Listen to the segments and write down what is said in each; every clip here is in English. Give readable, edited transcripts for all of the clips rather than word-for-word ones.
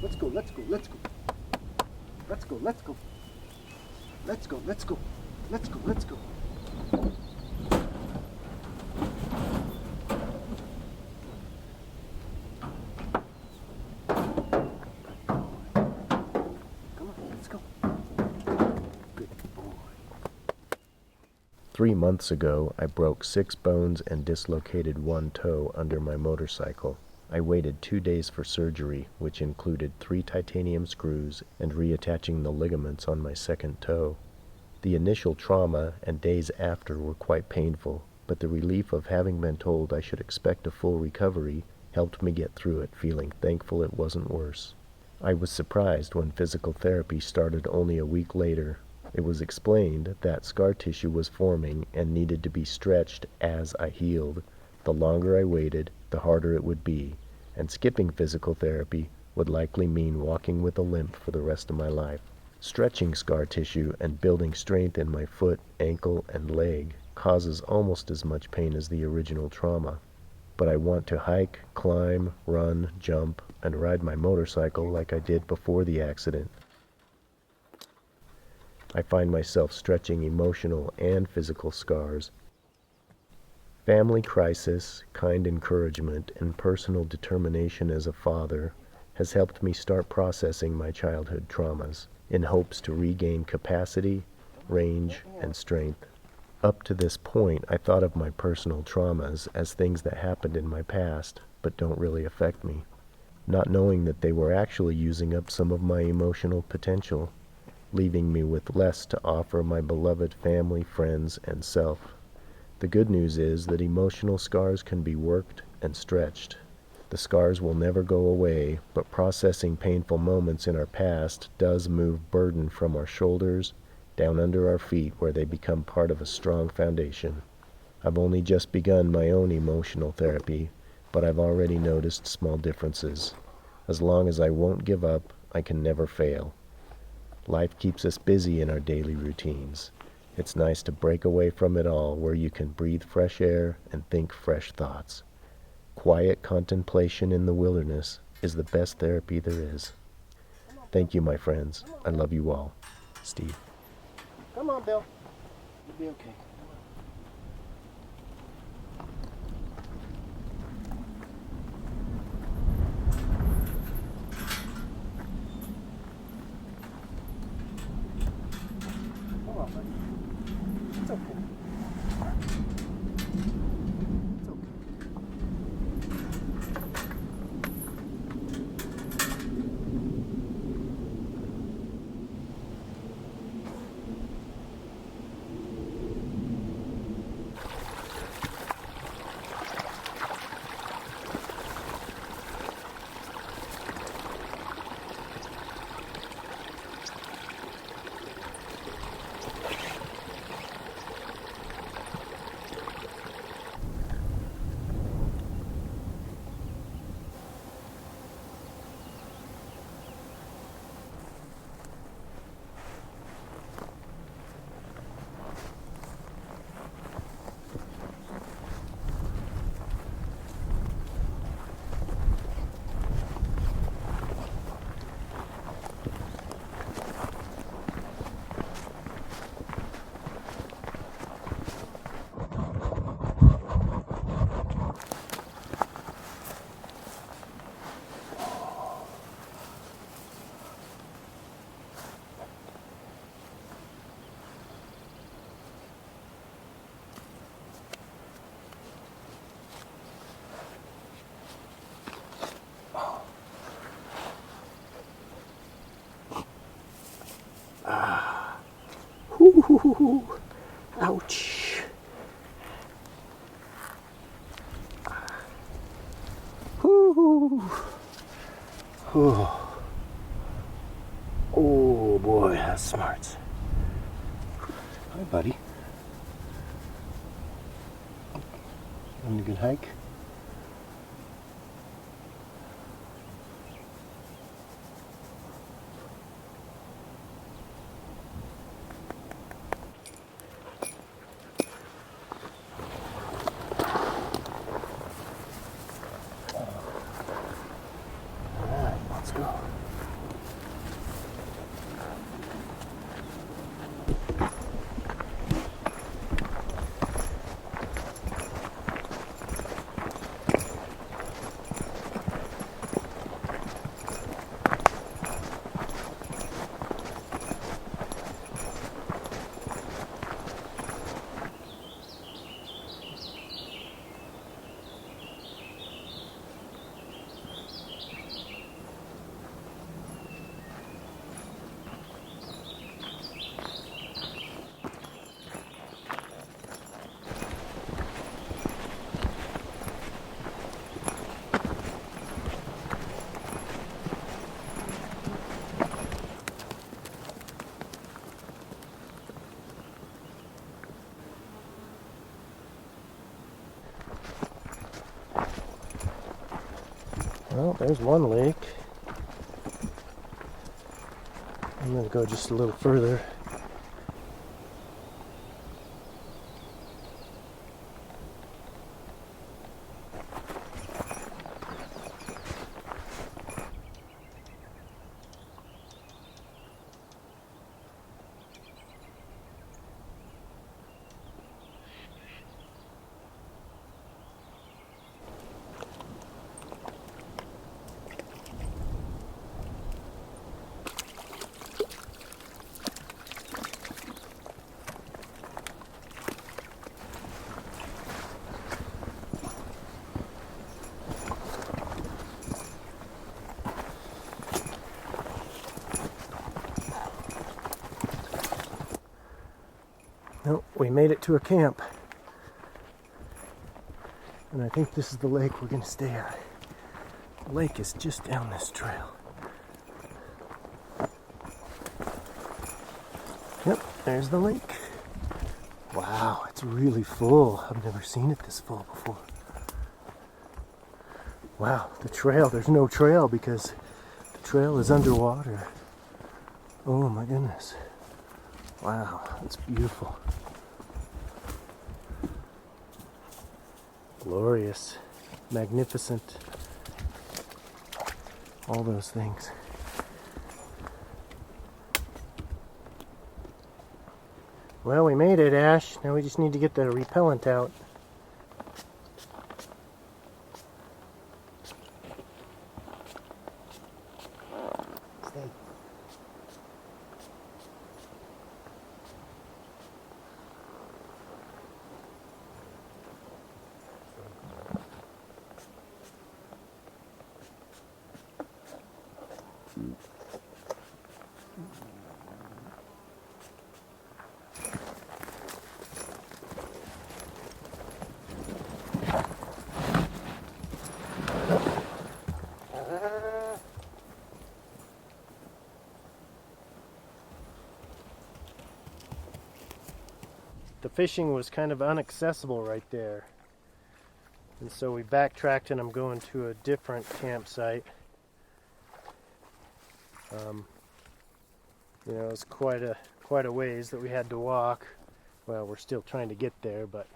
Let's go, let's go, let's go. Let's go, let's go. Let's go, let's go. Let's go, let's go. Come on, let's go. Good boy. 3 months ago, I broke 6 bones and dislocated 1 toe under my motorcycle. I waited 2 days for surgery, which included 3 titanium screws and reattaching the ligaments on my second toe. The initial trauma and days after were quite painful, but the relief of having been told I should expect a full recovery helped me get through it, feeling thankful it wasn't worse. I was surprised when physical therapy started only a week later. It was explained that scar tissue was forming and needed to be stretched as I healed. The longer I waited, the harder it would be, and skipping physical therapy would likely mean walking with a limp for the rest of my life. Stretching scar tissue and building strength in my foot, ankle, and leg causes almost as much pain as the original trauma. But I want to hike, climb, run, jump, and ride my motorcycle like I did before the accident. I find myself stretching emotional and physical scars. Family crisis, kind encouragement, and personal determination as a father has helped me start processing my childhood traumas in hopes to regain capacity, range, and strength. Up to this point, I thought of my personal traumas as things that happened in my past but don't really affect me, not knowing that they were actually using up some of my emotional potential, leaving me with less to offer my beloved family, friends, and self. The good news is that emotional scars can be worked and stretched. The scars will never go away, but processing painful moments in our past does move burden from our shoulders down under our feet where they become part of a strong foundation. I've only just begun my own emotional therapy, but I've already noticed small differences. As long as I won't give up, I can never fail. Life keeps us busy in our daily routines. It's nice to break away from it all where you can breathe fresh air and think fresh thoughts. Quiet contemplation in the wilderness is the best therapy there is. Thank you, my friends. I love you all. Steve. Come on, Bill. You'll be okay. Come on, buddy. It's okay. It's okay. Ooh, ouch. Ooh. Oh. Oh boy, that's smart. Hi, buddy. Having a good hike? Alright, let's go. Well, there's one lake. I'm going to go just a little further. Well, we made it to a camp. And I think this is the lake we're going to stay at. The lake is just down this trail. Yep, there's the lake. Wow, it's really full. I've never seen it this full before. Wow, the trail, there's no trail because the trail is underwater. Oh my goodness. Wow, that's beautiful. Glorious, magnificent, all those things. Well, we made it, Ash. Now we just need to get the repellent out. Stay. The fishing was kind of inaccessible right there. And so we backtracked and I'm going to a different campsite. You know, it's quite a ways that we had to walk. Well, we're still trying to get there, but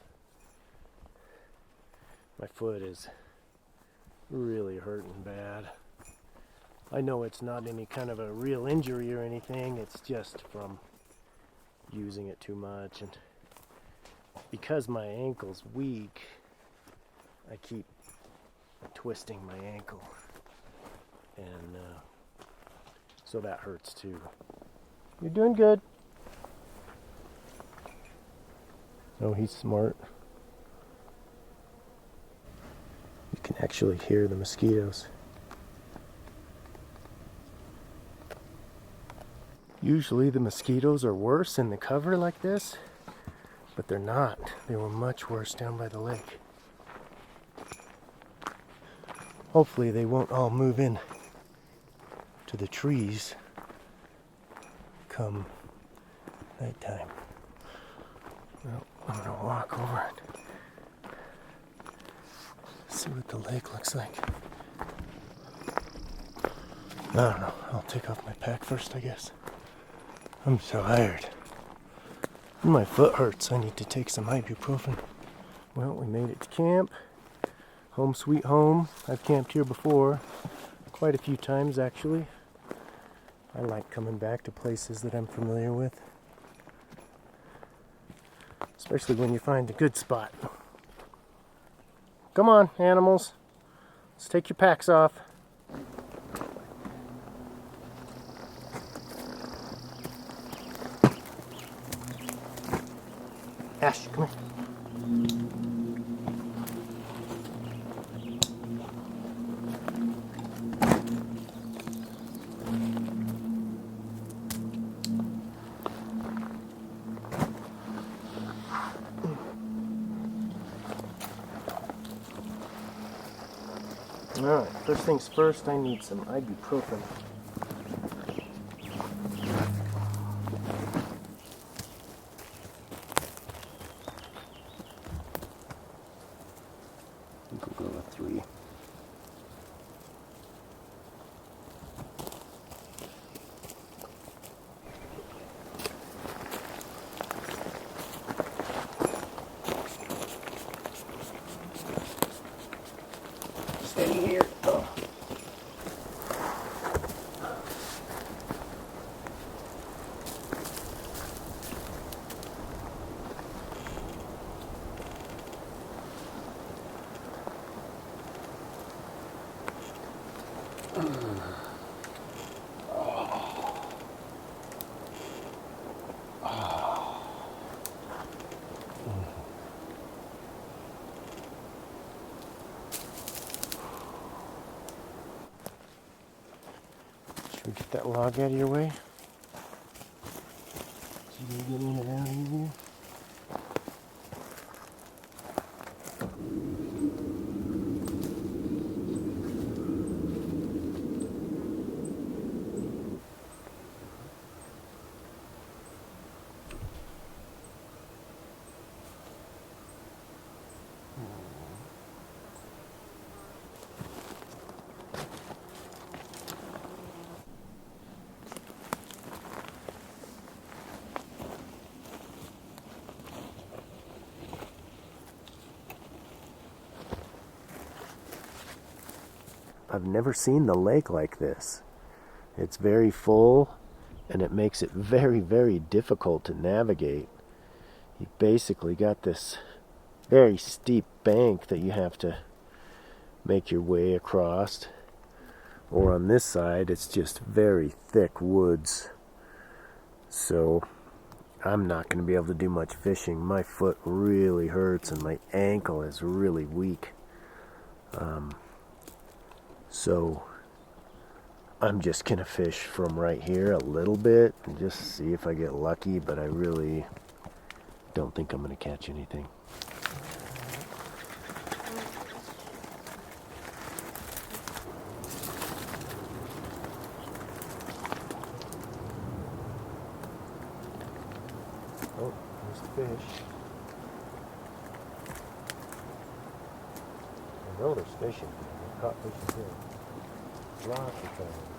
my foot is really hurting bad. I know it's not any kind of a real injury or anything, it's just from using it too much, and because my ankle's weak, I keep twisting my ankle, and so that hurts too. You're doing good. Oh, he's smart. You can actually hear the mosquitoes. Usually the mosquitoes are worse in the cover like this, but they're not. They were much worse down by the lake. Hopefully they won't all move in to the trees come nighttime. Well, I'm gonna walk over it. See what the lake looks like. I don't know. I'll take off my pack first, I guess. I'm so tired. My foot hurts. I need to take some ibuprofen. Well, we made it to camp. Home sweet home. I've camped here before. Quite a few times, actually. I like coming back to places that I'm familiar with. Especially when you find a good spot. Come on, animals. Let's take your packs off. Ash, come here. Alright, first things first, I need some ibuprofen. I think we'll go with 3. Should we get that log out of your way? So you can get in and out easier? I've never seen the lake like this. It's very full, and it makes it very, very difficult to navigate. You basically got this very steep bank that you have to make your way across. Or on this side, it's just very thick woods. So I'm not going to be able to do much fishing. My foot really hurts and my ankle is really weak. So I'm just going to fish from right here a little bit and just see if I get lucky, but I really don't think I'm going to catch anything. Oh, there's a fish. I know there's fishing. I've caught fish here. Lots of times.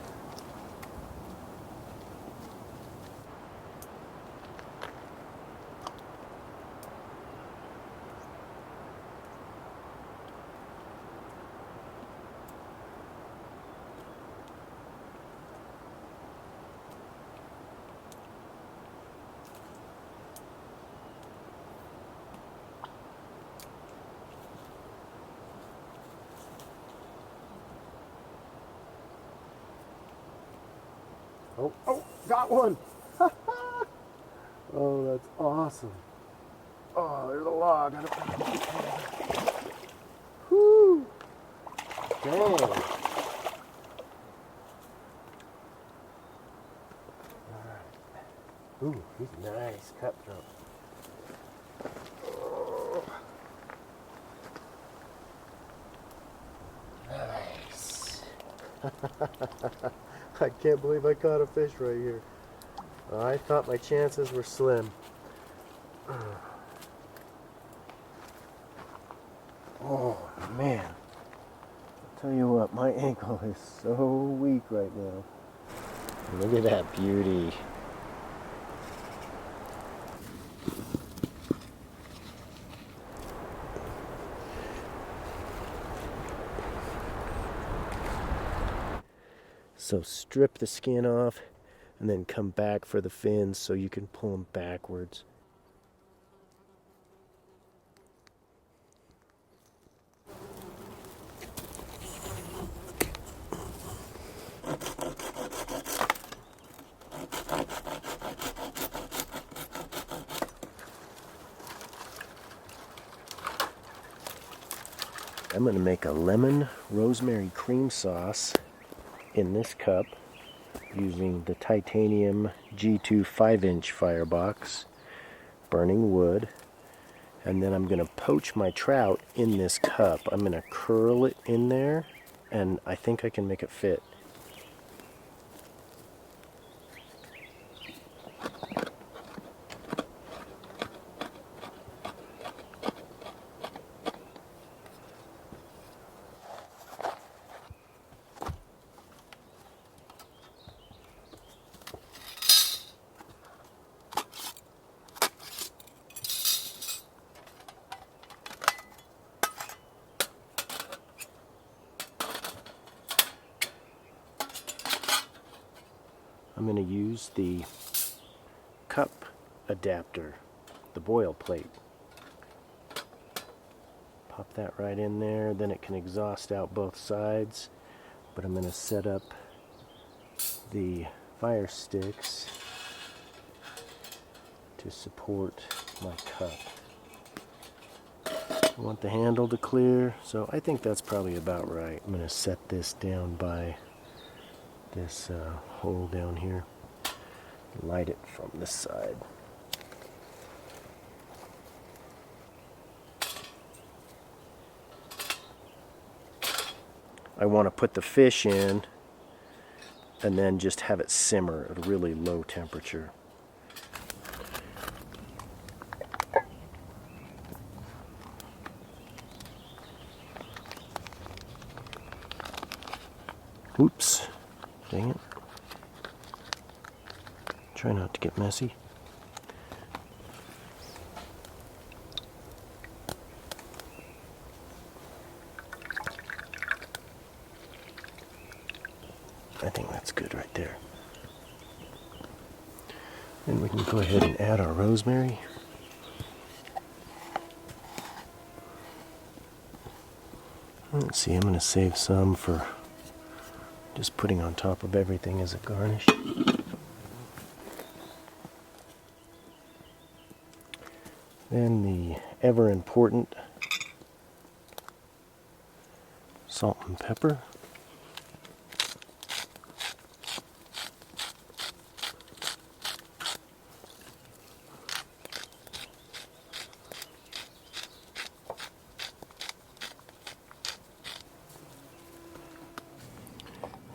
Oh, got one! Oh, that's awesome. Oh, there's a log. Whoo! Dang. Alright. Ooh, he's nice cutthroat. Oh. Nice. I can't believe I caught a fish right here. I thought my chances were slim. Oh man, I'll tell you what, my ankle is so weak right now. Look at that beauty. So strip the skin off and then come back for the fins so you can pull them backwards. I'm going to make a lemon rosemary cream sauce in this cup using the titanium G2 5-inch firebox, burning wood, and then I'm going to poach my trout in this cup. I'm going to curl it in there, and I think I can make it fit. I'm going to use the cup adapter, the boil plate. Pop that right in there, then it can exhaust out both sides. but I'm going to set up the fire sticks to support my cup. I want the handle to clear, so I think that's probably about right. I'm going to set this down by this hole down here. Light it from this side. I want to put the fish in and then just have it simmer at a really low temperature. Oops, dang it. Try not to get messy. I think that's good right there. Then we can go ahead and add our rosemary. Let's see, I'm going to save some for just putting on top of everything as a garnish. Then the ever important salt and pepper.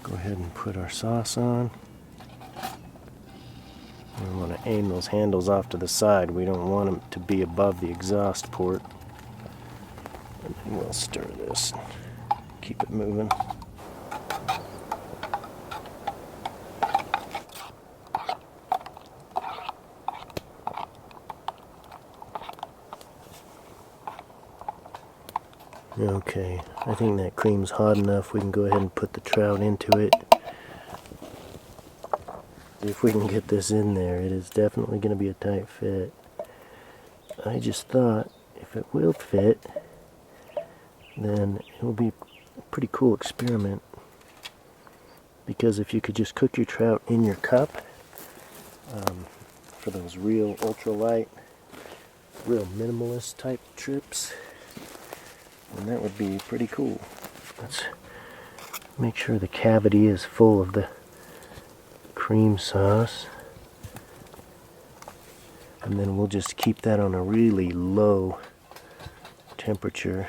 Go ahead and put our sauce on. We want to aim those handles off to the side. We don't want them to be above the exhaust port. And then we'll stir this. Keep it moving. Okay, I think that cream's hot enough. We can go ahead and put the trout into it. If we can get this in there, it is definitely going to be a tight fit. I just thought if it will fit, then it will be a pretty cool experiment. Because if you could just cook your trout in your cup, for those real ultralight, real minimalist type trips, then that would be pretty cool. Let's make sure the cavity is full of the cream sauce, and then we'll just keep that on a really low temperature.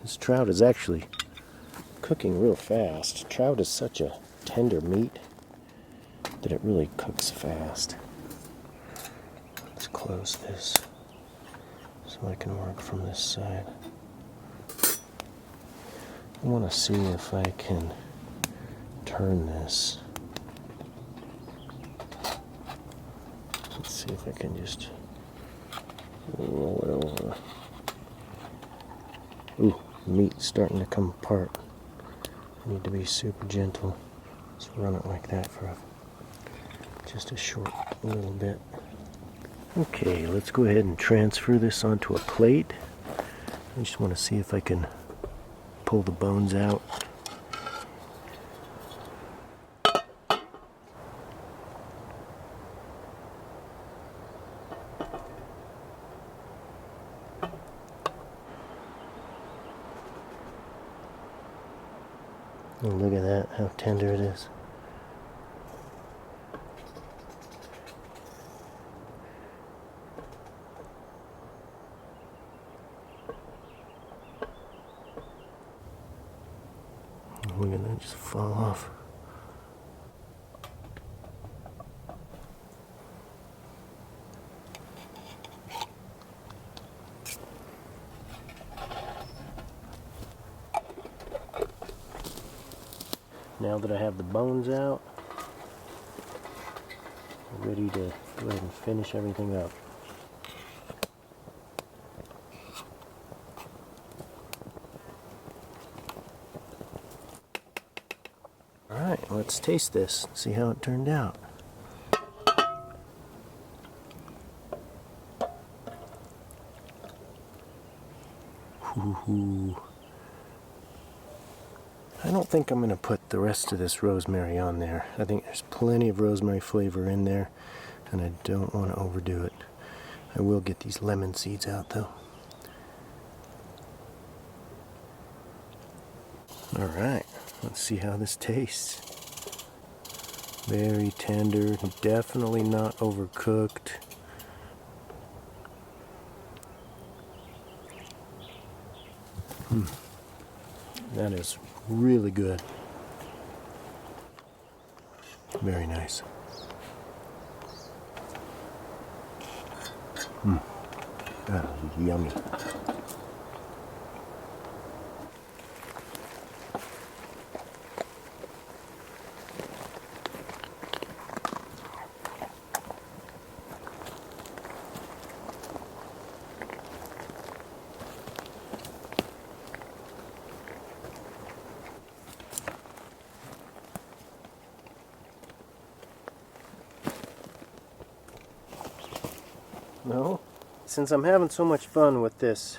This trout is actually cooking real fast. Trout is such a tender meat that it really cooks fast. Let's close this so I can work from this side. I want to see if I can turn this. Let's see if I can just roll it over. Ooh, meat's starting to come apart. I need to be super gentle. Let's run it like that for just a short little bit. Okay, let's go ahead and transfer this onto a plate. I just want to see if I can pull the bones out. Oh, look at that, how tender it is. Look at that, just fall off. Now that I have the bones out, I'm ready to go ahead and finish everything up. Alright, let's taste this, see how it turned out. Ooh. Ooh. I don't think I'm going to put the rest of this rosemary on there. I think there's plenty of rosemary flavor in there, and I don't want to overdo it. I will get these lemon seeds out though. Alright, let's see how this tastes. Very tender, definitely not overcooked. That is really good. Very nice. That is yummy. No? Since I'm having so much fun with this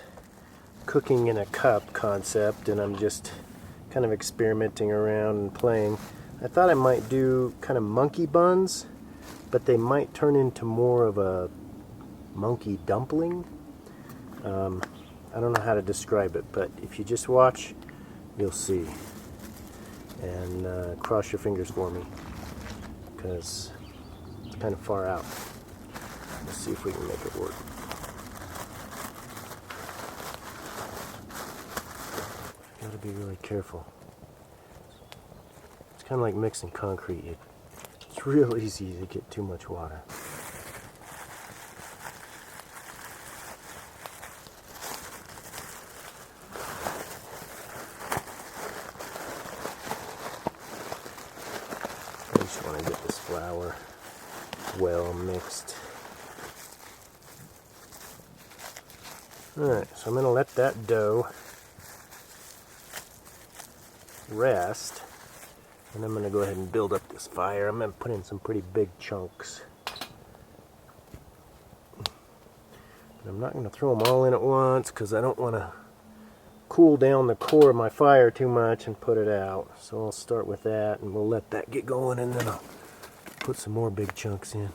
cooking in a cup concept, and I'm just kind of experimenting around and playing, I thought I might do kind of monkey buns, but they might turn into more of a monkey dumpling. I don't know how to describe it, but if you just watch, you'll see. And cross your fingers for me, because it's kind of far out. Let's see if we can make it work. Gotta be really careful. It's kind of like mixing concrete. It's real easy to get too much water. I just want to get this flour well mixed. Alright, so I'm going to let that dough rest, and I'm going to go ahead and build up this fire. I'm going to put in some pretty big chunks. But I'm not going to throw them all in at once because I don't want to cool down the core of my fire too much and put it out. So I'll start with that, and we'll let that get going, and then I'll put some more big chunks in.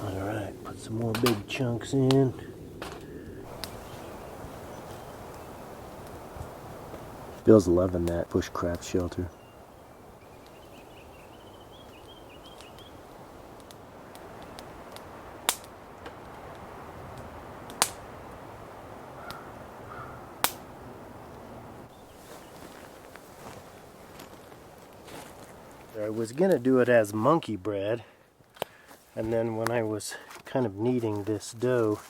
Alright, put some more big chunks in. Bill's loving that bushcraft shelter. I was gonna do it as monkey bread, and then when I was kind of kneading this dough,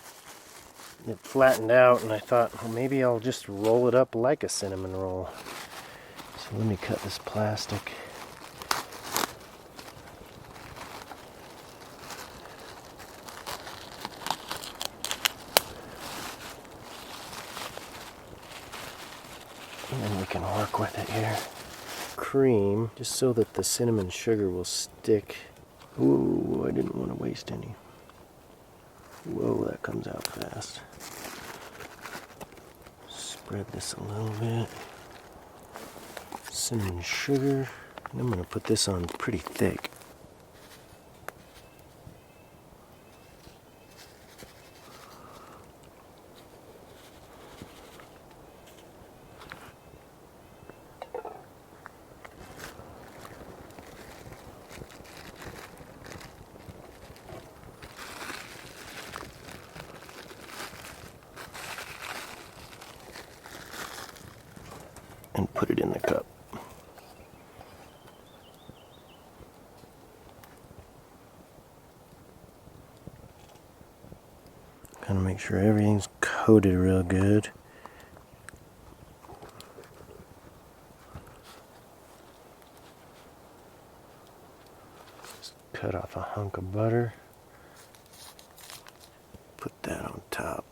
it flattened out, and I thought, well, maybe I'll just roll it up like a cinnamon roll. So let me cut this plastic. And then we can work with it here. Cream, just so that the cinnamon sugar will stick. Ooh, I didn't want to waste any. Whoa, that comes out fast. Spread this a little bit. Cinnamon sugar. And I'm going to put this on pretty thick. And put it in the cup. Kind of make sure everything's coated real good. Just cut off a hunk of butter. Put that on top.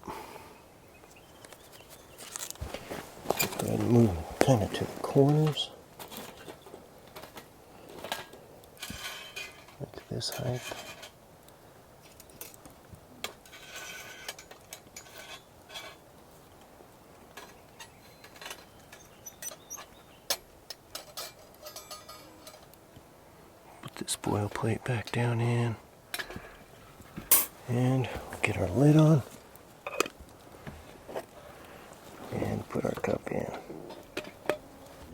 Go ahead and move kind of to the corners. Like this height. boil plate back down in. And we'll get our lid on. And put our cup in.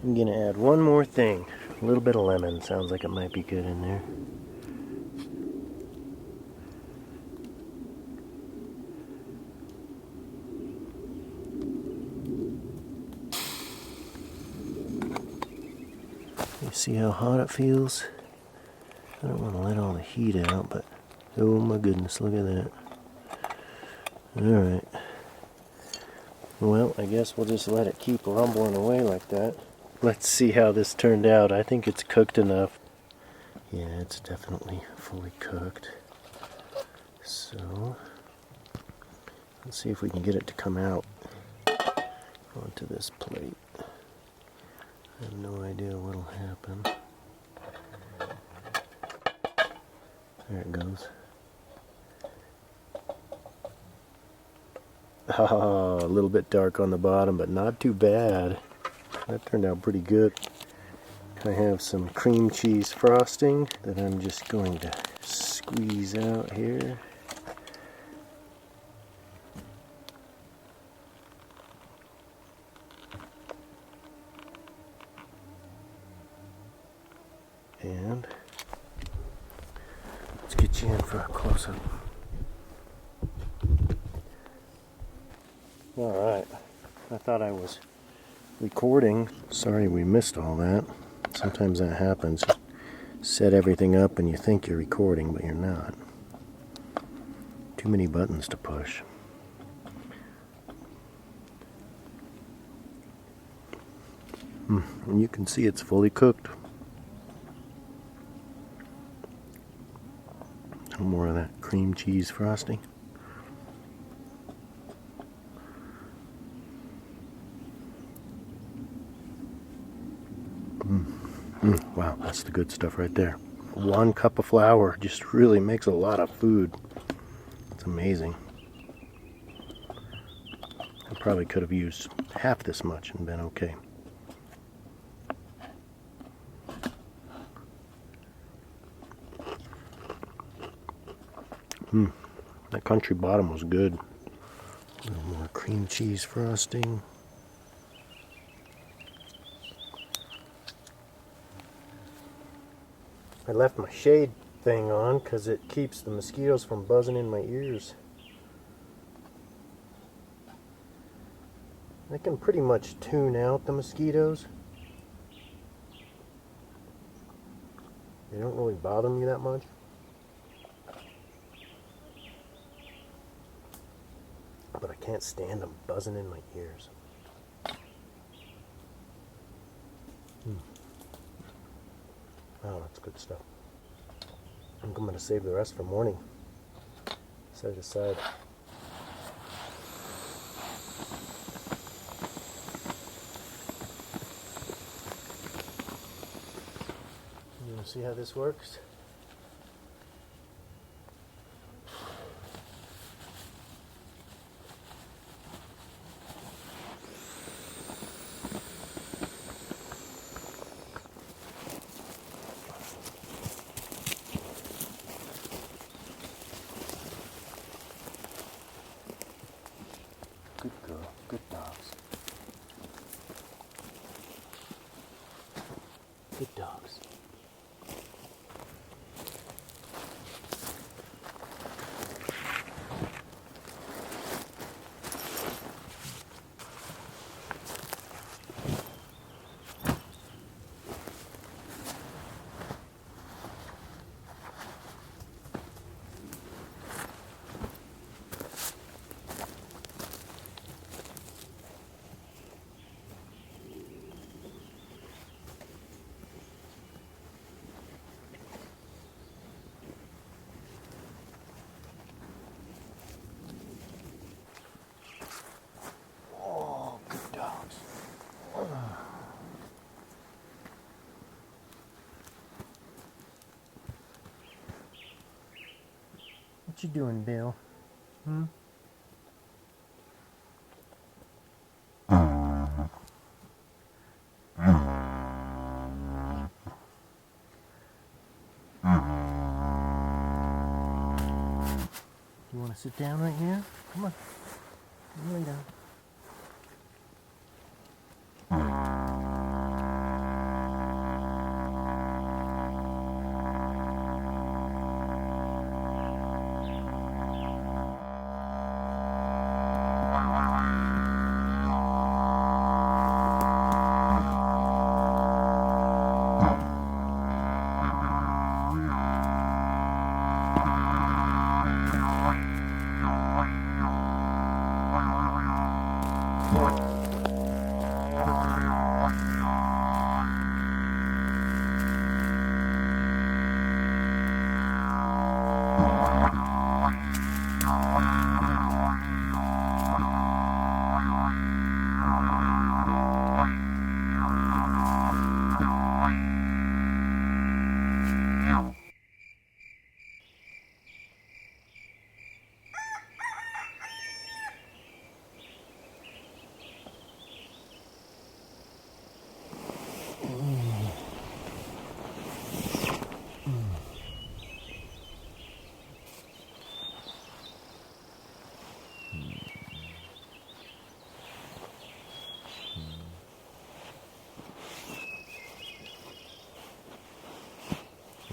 I'm going to add one more thing. A little bit of lemon. Sounds like it might be good in there. You see how hot it feels? I don't want to let all the heat out, but oh my goodness, look at that. Alright. Well, I guess we'll just let it keep rumbling away like that. Let's see how this turned out. I think it's cooked enough. Yeah, it's definitely fully cooked. So, let's see if we can get it to come out onto this plate. I have no idea what'll happen. There it goes. Oh, a little bit dark on the bottom, but not too bad. That turned out pretty good. I have some cream cheese frosting that I'm just going to squeeze out here. And let's get you in for a close-up. Alright, I thought I was recording. Sorry we missed all that. Sometimes that happens. Set everything up and you think you're recording, but you're not. Too many buttons to push. And you can see it's fully cooked. Some more of that cream cheese frosting. Wow, that's the good stuff right there. 1 cup of flour just really makes a lot of food. It's amazing. I probably could have used half this much and been okay. That country bottom was good. A little more cream cheese frosting. I left my shade thing on because it keeps the mosquitoes from buzzing in my ears. I can pretty much tune out the mosquitoes. They don't really bother me that much. But I can't stand them buzzing in my ears. Oh, that's good stuff. I'm going to save the rest for morning. Set it aside. You want to see how this works? Good girl, good dogs. Good dogs. What you doing, Bill? You want to sit down right here? Come on. Lay down.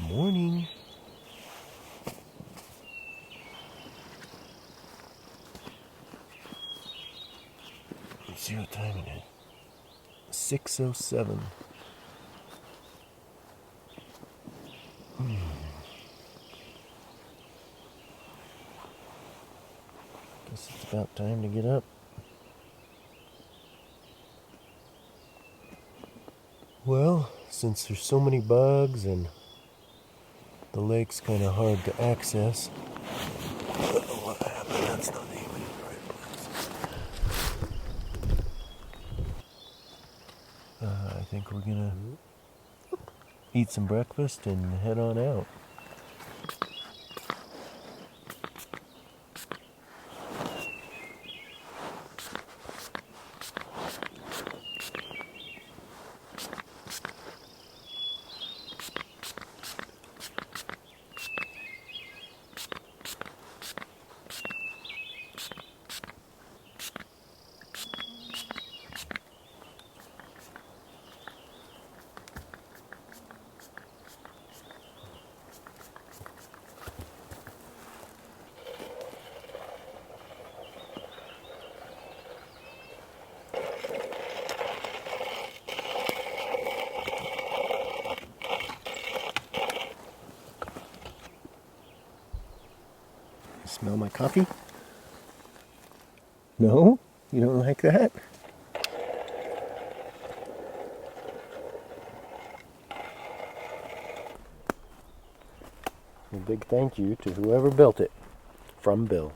Morning. Let's see what time it is. 6:07. Guess it's about time to get up. Well, since there's so many bugs and the lake's kind of hard to access. What happened? That's not aiming in the right place. I think we're gonna eat some breakfast and head on out. Smell my coffee? No? You don't like that? A big thank you to whoever built it. From Bill.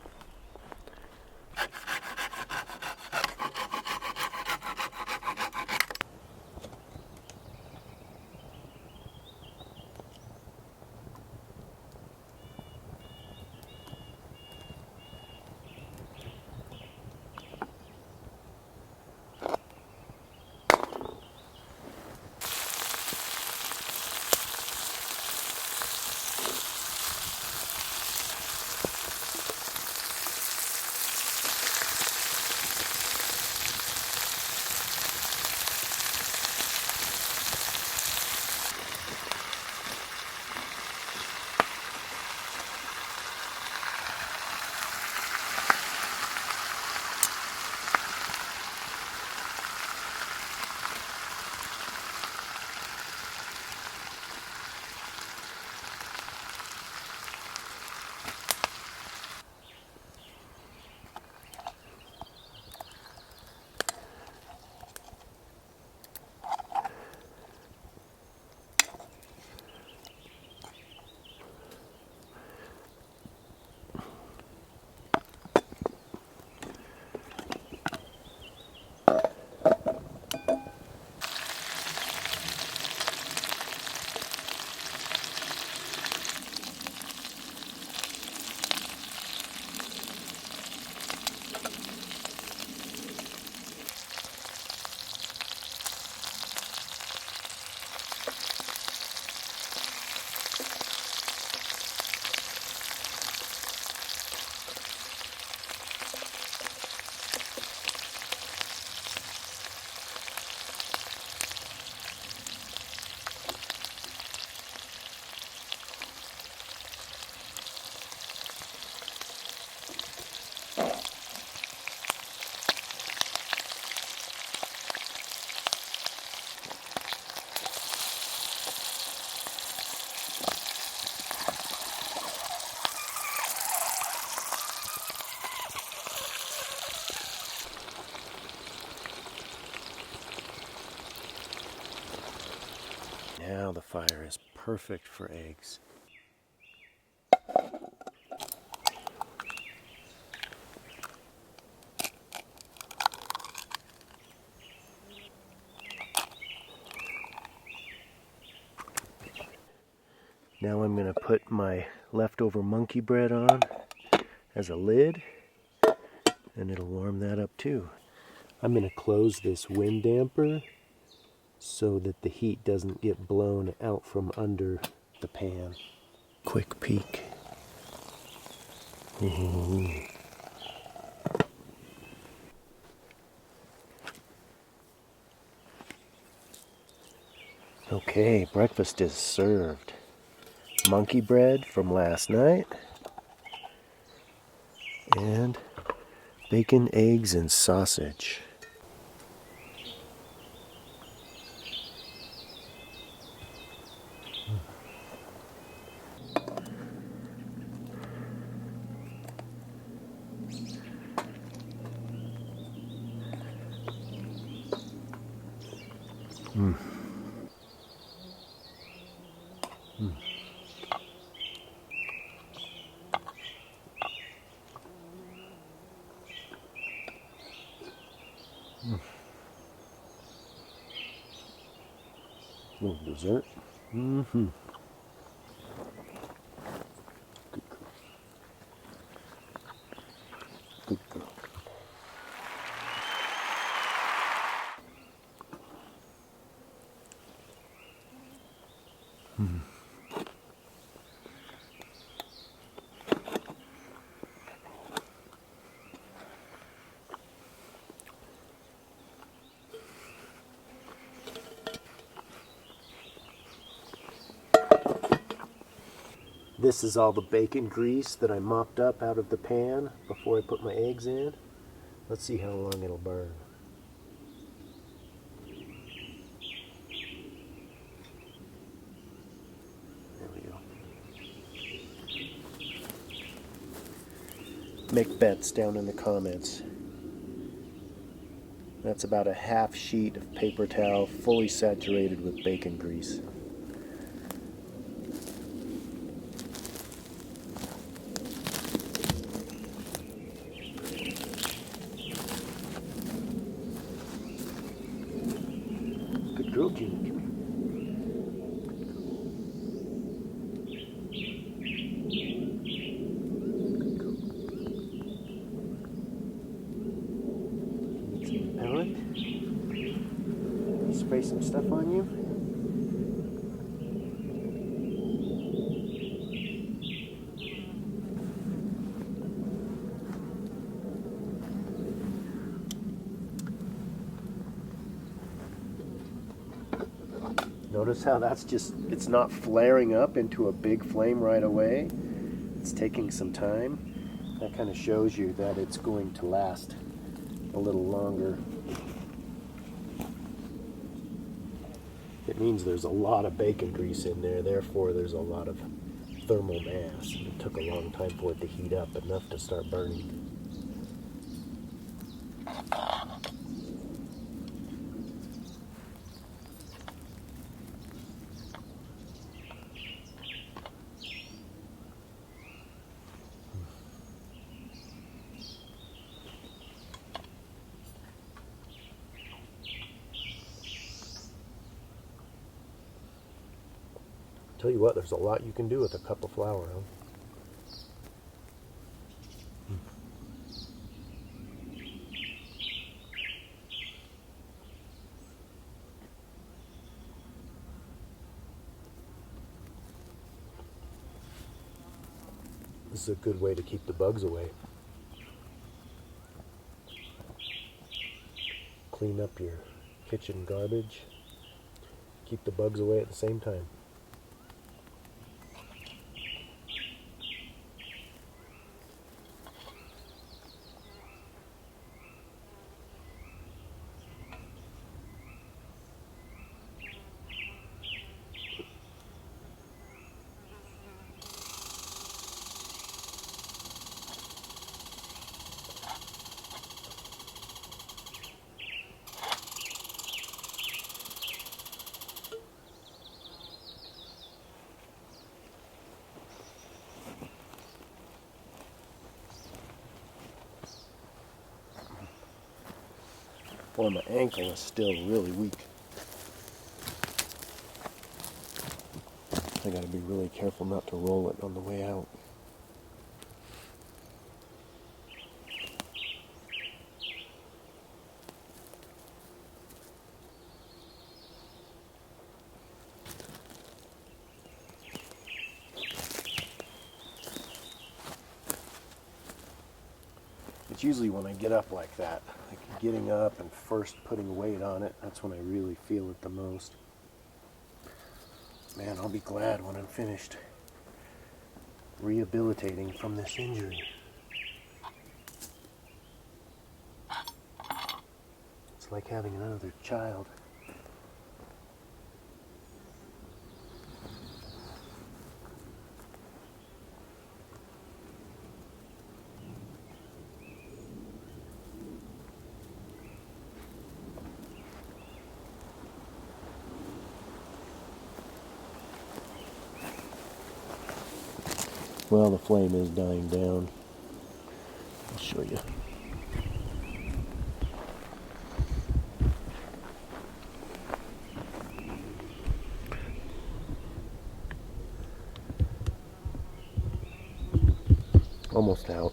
Now the fire is perfect for eggs. Now I'm going to put my leftover monkey bread on as a lid, and it'll warm that up too. I'm going to close this wind damper so that the heat doesn't get blown out from under the pan. Quick peek. Ooh. Okay, breakfast is served. Monkey bread from last night, and bacon, eggs, and sausage. Mm. Mm. Mm. Little dessert. Mm-hmm. Good girl. Good girl. Mm. This is all the bacon grease that I mopped up out of the pan before I put my eggs in. Let's see how long it'll burn. There we go. Make bets down in the comments. That's about a half sheet of paper towel fully saturated with bacon grease. Good girl, Juni. Come here. Good girl. Need some repellent. Spray some stuff on you. Notice how it's not flaring up into a big flame right away. It's taking some time. That kind of shows you that it's going to last a little longer. It means there's a lot of bacon grease in there, therefore there's a lot of thermal mass. It took a long time for it to heat up, enough to start burning. Tell you what, there's a lot you can do with a cup of flour, huh? This is a good way to keep the bugs away. Clean up your kitchen garbage. Keep the bugs away at the same time. Boy, my ankle is still really weak. I gotta be really careful not to roll it on the way out. It's usually when I get up like that, like getting up and first putting weight on it, that's when I really feel it the most. Man, I'll be glad when I'm finished rehabilitating from this injury. It's like having another child. Well, the flame is dying down. I'll show you. Almost out.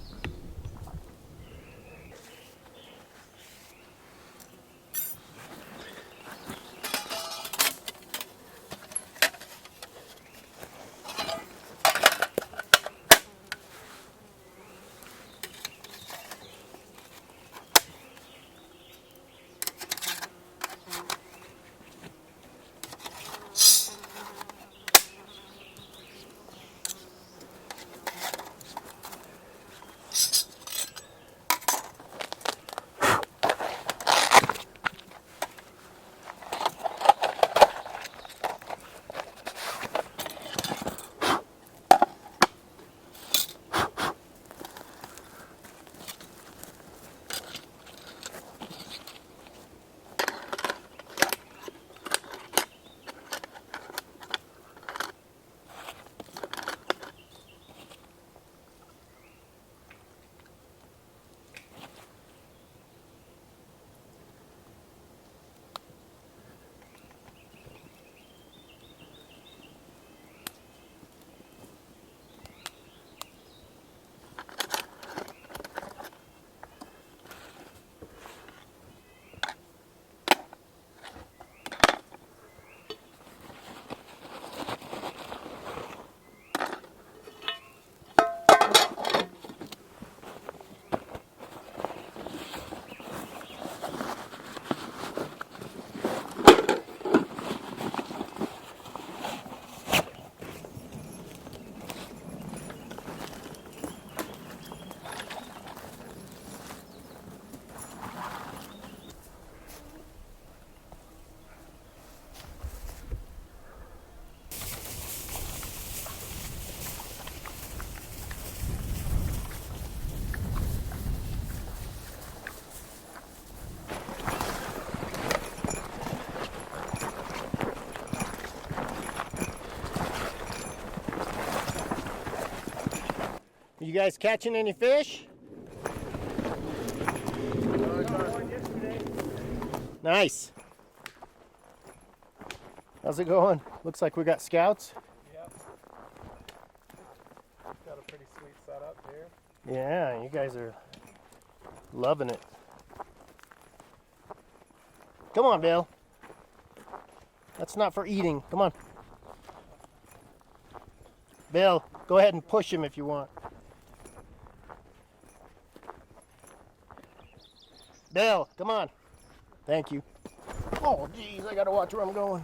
You guys catching any fish? Nice. How's it going? Looks like we got scouts. Yep. Got a pretty sweet setup here. Yeah, you guys are loving it. Come on, Bill. That's not for eating. Come on. Bill, go ahead and push him if you want. Bill, come on. Thank you. Oh, geez, I gotta watch where I'm going.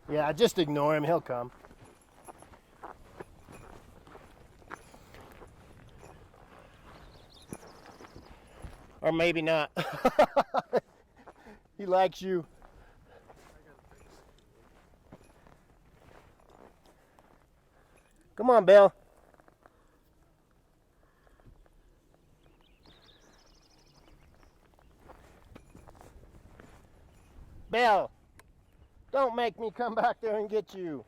Yeah, just ignore him. He'll come. Or maybe not. He likes you. Come on, Bill. Bill, don't make me come back there and get you.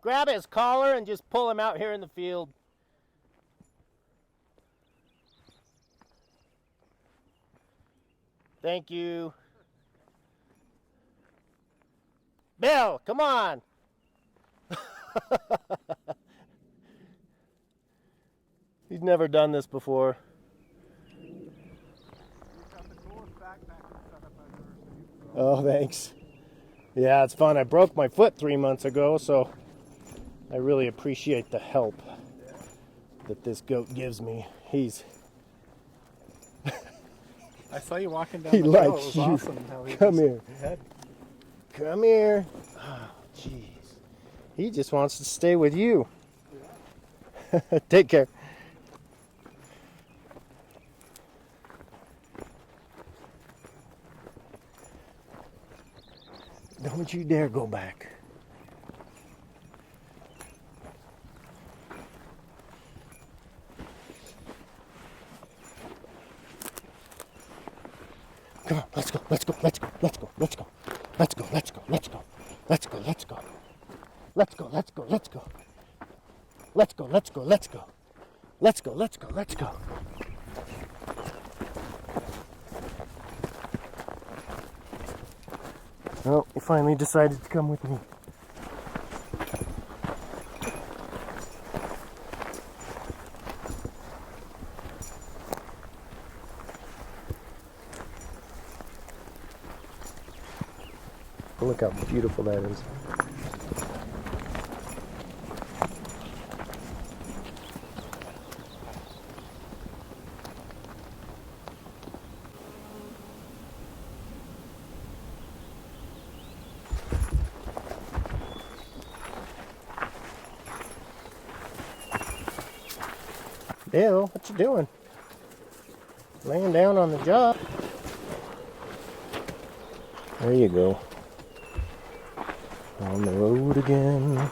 Grab his collar and just pull him out here in the field. Thank you. Bill, come on. He's never done this before. Oh, thanks. Yeah, it's fun. I broke my foot 3 months ago, so I really appreciate the help that this goat gives me. I saw you walking down He the hill. likes It was you. awesome how he Come just here. had- Come here. Oh, jeez. He just wants to stay with you. Take care. Don't you dare go back. Come on, let's go, let's go, let's go, let's go, let's go, let's go, let's go, let's go, let's go, let's go, let's go, let's go, let's go, let's go, let's go, let's go, let's go, let's go, let's go. Oh, he finally decided to come with me. Look how beautiful that is. Bill, what you doing? Laying down on the job. There you go. On the road again.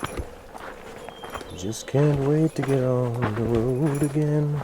Just can't wait to get on the road again.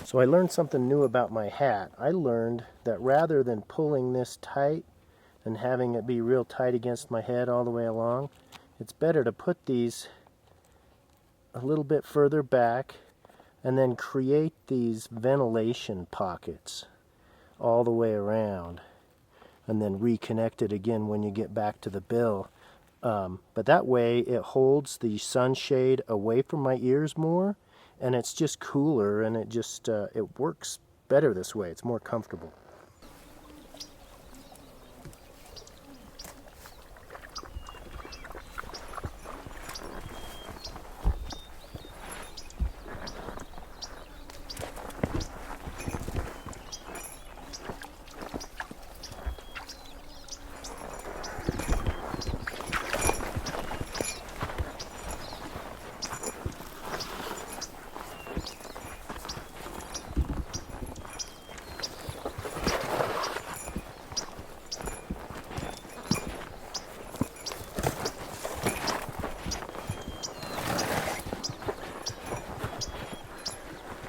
So I learned something new about my hat. I learned that rather than pulling this tight and having it be real tight against my head all the way along, it's better to put these a little bit further back and then create these ventilation pockets all the way around and then reconnect it again when you get back to the bill. But that way it holds the sunshade away from my ears more, and it's just cooler, and it just it works better this way. It's more comfortable.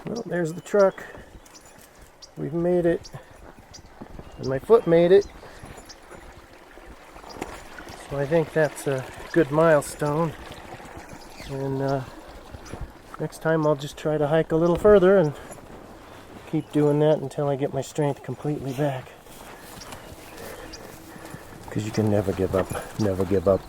Well, there's the truck. We've made it. And my foot made it. So I think that's a good milestone. And next time I'll just try to hike a little further and keep doing that until I get my strength completely back. Because you can never give up. Never give up.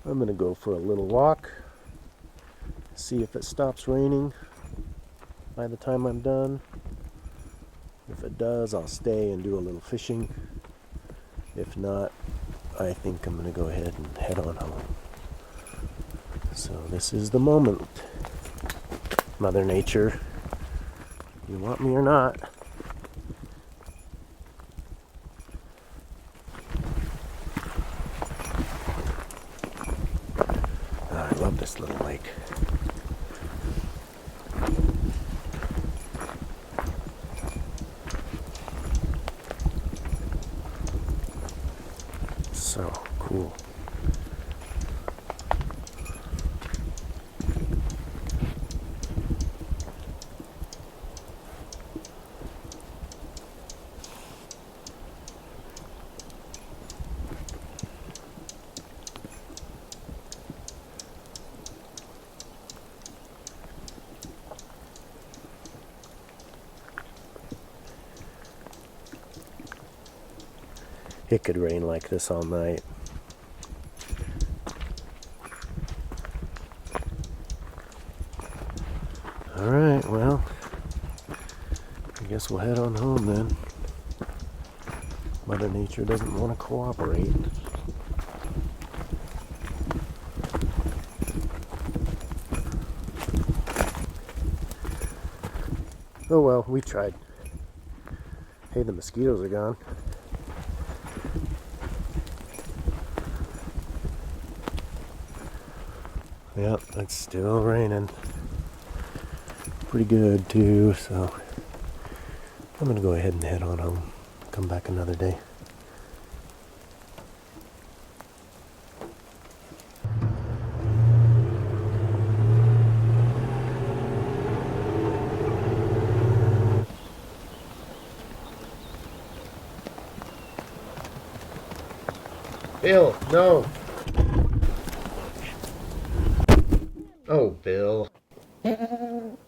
I'm going to go for a little walk, see if it stops raining by the time I'm done. If it does, I'll stay and do a little fishing. If not, I think I'm going to go ahead and head on home. So this is the moment. Mother Nature, you want me or not? I love this little lake. So cool. It could rain like this all night. Alright, well, I guess we'll head on home then. Mother Nature doesn't want to cooperate. Oh well, we tried. Hey, the mosquitoes are gone. Yep, it's still raining. Pretty good too, so I'm gonna go ahead and head on home. Come back another day. Bill, no. Oh, Bill. Bye.